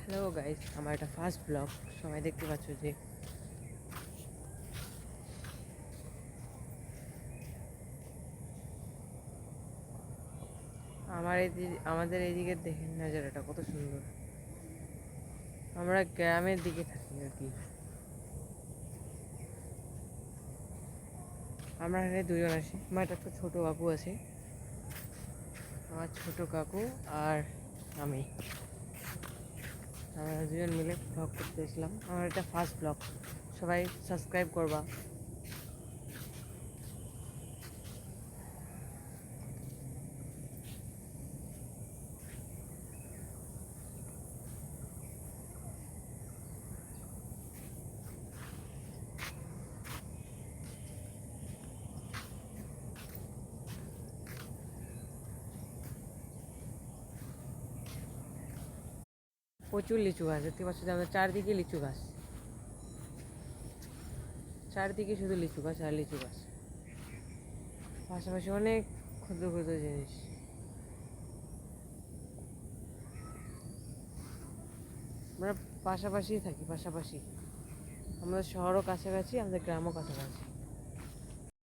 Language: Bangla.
হ্যালো গাইস, আমার এটা ফার্স্ট ব্লগ। সবাই দেখতে পাচ্ছ যে আমাদের এইদিকে দেখেন নাজারাটা কত সুন্দর। আমরা গ্রামের দিকে থাকি আর কি। আমরা এখানে দুজন আছি। আমার একটা ছোট কাকু আছে, আমার ছোট কাকু আর আমি। আমরা দুজন মিলে ব্লগ করতে এসেছিলাম। আমার এটা ফার্স্ট ব্লগ, সবাই সাবস্ক্রাইব করবা। প্রচুর লিচু গাছ দেখতে পাচ্ছ যে আমাদের চারদিকে লিচু গাছ, চারদিকে শুধু লিচু গাছ আর লিচু গাছ, পাশাপাশি অনেক ক্ষুদ্র ক্ষুদ্র জিনিস। আমরা পাশাপাশি থাকি, পাশাপাশি আমাদের শহরও কাছাকাছি, আমাদের গ্রামও কাছাকাছি।